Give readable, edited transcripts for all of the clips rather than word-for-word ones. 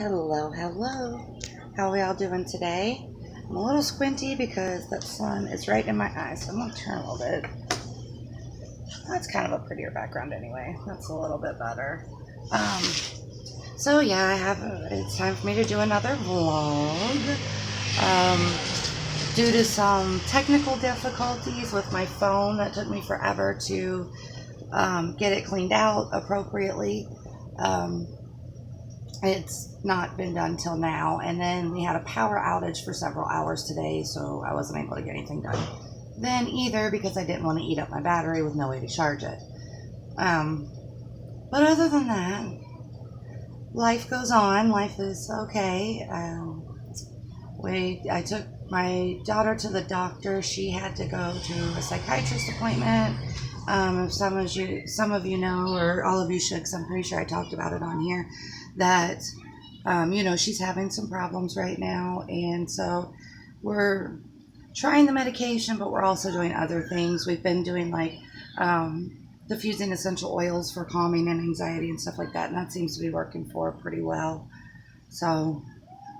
Hello, hello. How are we all doing today? I'm a little squinty because that sun is right in my eyes, so I'm going to turn a little bit. That's kind of a prettier background anyway. That's a little bit better. Um, so yeah, it's time for me to do another vlog. Due to some technical difficulties with my phone that took me forever to get it cleaned out appropriately. It's not been done till now, and then we had a power outage for several hours today, so I wasn't able to get anything done then either because I didn't want to eat up my battery with no way to charge it. But other than that, life goes on. Life is okay. I took my daughter to the doctor. She had to go to a psychiatrist appointment. If some of you know, or all of you should, because I'm pretty sure I talked about it on here, that she's having some problems right now, and so we're trying the medication, but we're also doing other things. We've been doing like diffusing essential oils for calming and anxiety and stuff like that, and that seems to be working for her pretty well. So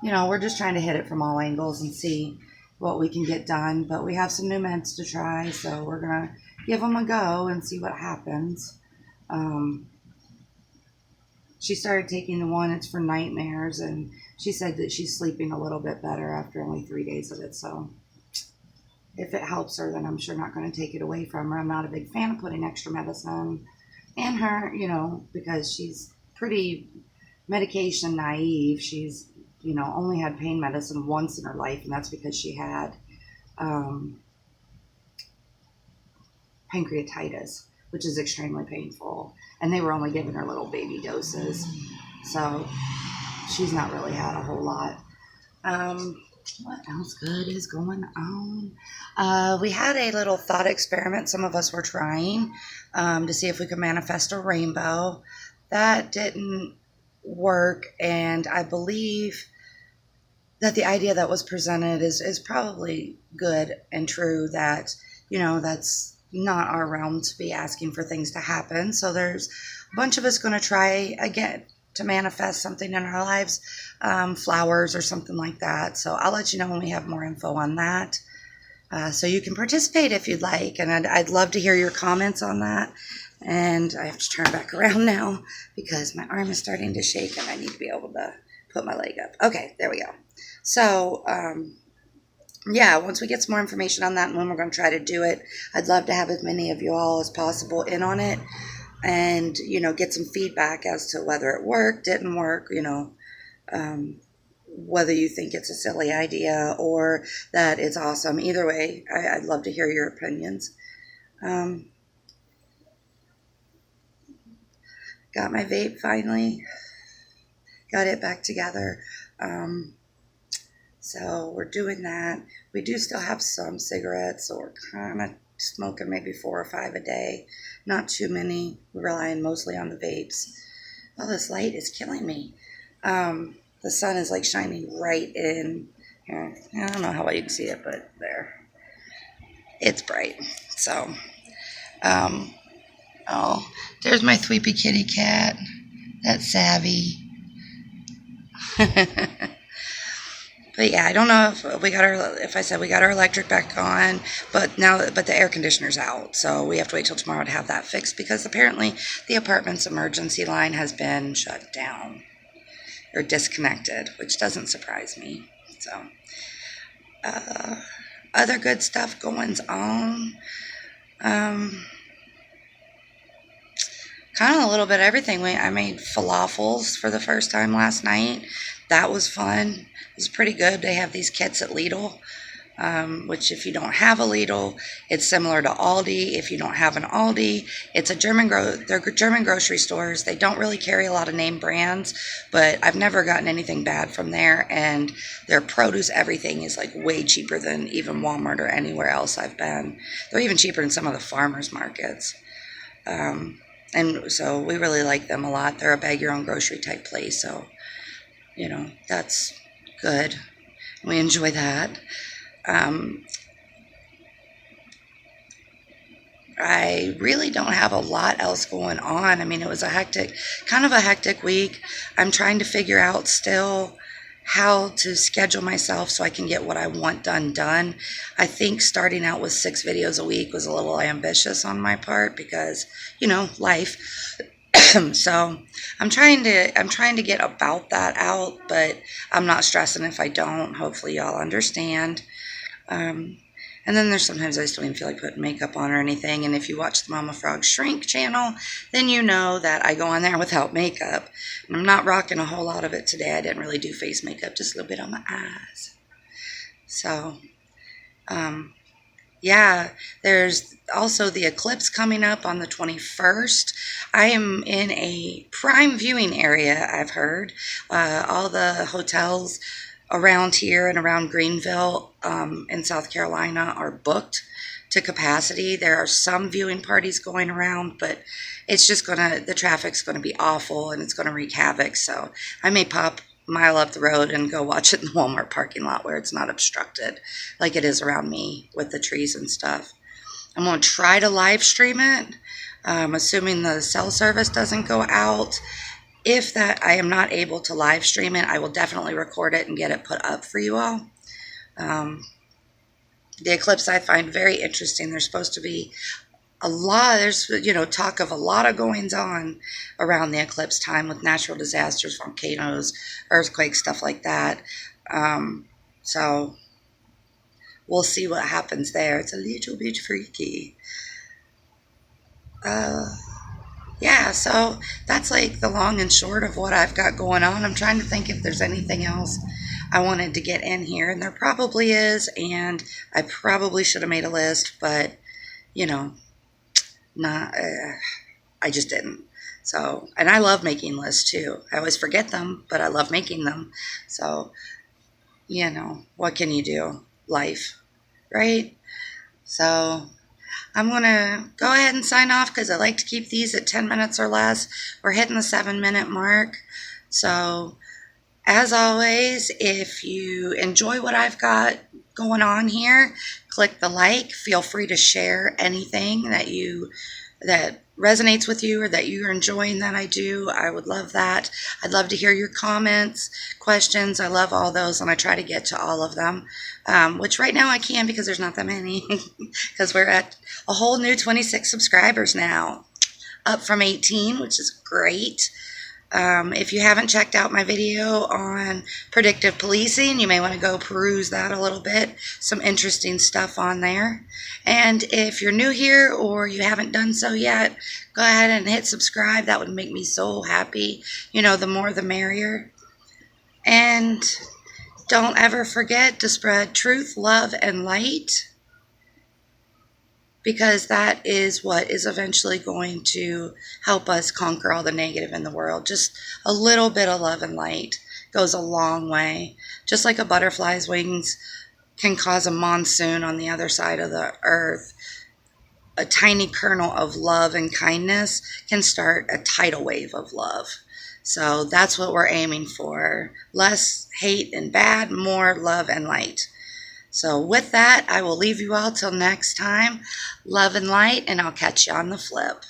we're just trying to hit it from all angles and see what we can get done. But we have some new meds to try, so we're going to give them a go and see what happens. She started taking the one, it's for nightmares, and she said that she's sleeping a little bit better after only 3 days of it. So if it helps her, then I'm sure not going to take it away from her. I'm not a big fan of putting extra medicine in her, because she's pretty medication naive. She's only had pain medicine once in her life, and that's because she had pancreatitis, which is extremely painful, and they were only giving her little baby doses, so she's not really had a whole lot. What else good is going on? We had a little thought experiment some of us were trying to see if we could manifest a rainbow. That didn't work, and I believe that the idea that was presented is probably good and true, that that's not our realm to be asking for things to happen. So there's a bunch of us going to try again to manifest something in our lives, flowers or something like that. So I'll let you know when we have more info on that. So you can participate if you'd like, and I'd love to hear your comments on that. And I have to turn back around now because my arm is starting to shake and I need to be able to put my leg up. Okay, there we go. So, once we get some more information on that and when we're going to try to do it, I'd love to have as many of you all as possible in on it and, get some feedback as to whether it worked, didn't work, whether you think it's a silly idea or that it's awesome. Either way, I'd love to hear your opinions. Got my vape finally. Got it back together. So we're doing that. We do still have some cigarettes, so we're kind of smoking maybe 4 or 5 a day. Not too many. We're relying mostly on the vapes. Oh, this light is killing me. The sun is like shining right in here. I don't know how well you can see it, but there. It's bright. So, there's my Thweepy kitty cat. That's Savvy. But yeah, I don't know if I said we got our electric back on, but the air conditioner's out, so we have to wait till tomorrow to have that fixed because apparently the apartment's emergency line has been shut down or disconnected, which doesn't surprise me. So, other good stuff going on. Kind of a little bit of everything. I made falafels for the first time last night. That was fun. It was pretty good. They have these kits at Lidl, which if you don't have a Lidl, it's similar to Aldi. If you don't have an Aldi, it's they're German grocery stores. They don't really carry a lot of name brands, but I've never gotten anything bad from there, and their produce, everything is like way cheaper than even Walmart or anywhere else I've been. They're even cheaper than some of the farmers markets. And so we really like them a lot. They're a bag your own grocery type place, so that's good. We enjoy that. I really don't have a lot else going on. I mean, it was kind of a hectic week. I'm trying to figure out still how to schedule myself so I can get what I want done. I think starting out with 6 videos a week was a little ambitious on my part because, life. So I'm trying to get about that out, but I'm not stressing if I don't. Hopefully y'all understand. And then there's sometimes I just don't even feel like putting makeup on or anything. And if you watch the Mama Frog Shrink channel, then you know that I go on there without makeup. And I'm not rocking a whole lot of it today. I didn't really do face makeup, just a little bit on my eyes. So, yeah, there's also the eclipse coming up on the 21st. I am in a prime viewing area, I've heard. All the hotels around here and around Greenville in South Carolina are booked to capacity. There are some viewing parties going around, but it's just the traffic's gonna be awful and it's gonna wreak havoc. So I may pop a mile up the road and go watch it in the Walmart parking lot where it's not obstructed like it is around me with the trees and stuff. I'm gonna try to live stream it, assuming the cell service doesn't go out. If that I am not able to live stream it, I will definitely record it and get it put up for you all. The eclipse I find very interesting. There's supposed to be there's talk of a lot of goings on around the eclipse time with natural disasters, volcanoes, earthquakes, stuff like that. So we'll see what happens there. It's a little bit freaky. Yeah, so that's like the long and short of what I've got going on. I'm trying to think if there's anything else I wanted to get in here, and there probably is, and I probably should have made a list, but, not, I just didn't. So, and I love making lists too. I always forget them, but I love making them. So, what can you do? Life, right? So I'm going to go ahead and sign off because I like to keep these at 10 minutes or less. We're hitting the 7-minute mark. So as always, if you enjoy what I've got going on here, click the like. Feel free to share anything that resonates with you or that you're enjoying that I do. I would love that. I'd love to hear your comments, questions. I love all those, and I try to get to all of them, which right now I can because there's not that many because we're at a whole new 26 subscribers now, up from 18, which is great. If you haven't checked out my video on predictive policing, you may want to go peruse that a little bit. Some interesting stuff on there. And if you're new here or you haven't done so yet, go ahead and hit subscribe. That would make me so happy. The more the merrier. And don't ever forget to spread truth, love, and light, because that is what is eventually going to help us conquer all the negative in the world. Just a little bit of love and light goes a long way. Just like a butterfly's wings can cause a monsoon on the other side of the earth, a tiny kernel of love and kindness can start a tidal wave of love. So that's what we're aiming for. Less hate and bad, more love and light. So with that, I will leave you all till next time. Love and light, and I'll catch you on the flip.